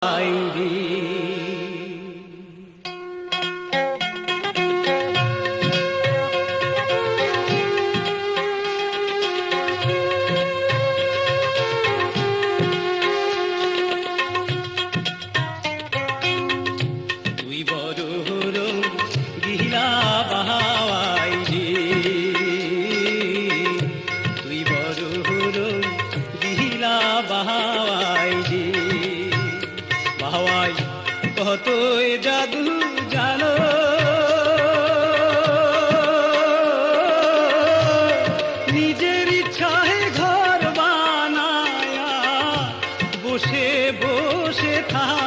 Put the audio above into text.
আইরি তুই বড় গিলা বাহাওয়াইরি তুই বড় গিলা বাহাওয়াইরি বাহাওয়াই কতই জাদু জানো নিজের ইচ্ছায় ঘর বানায়া বসে বসে থাক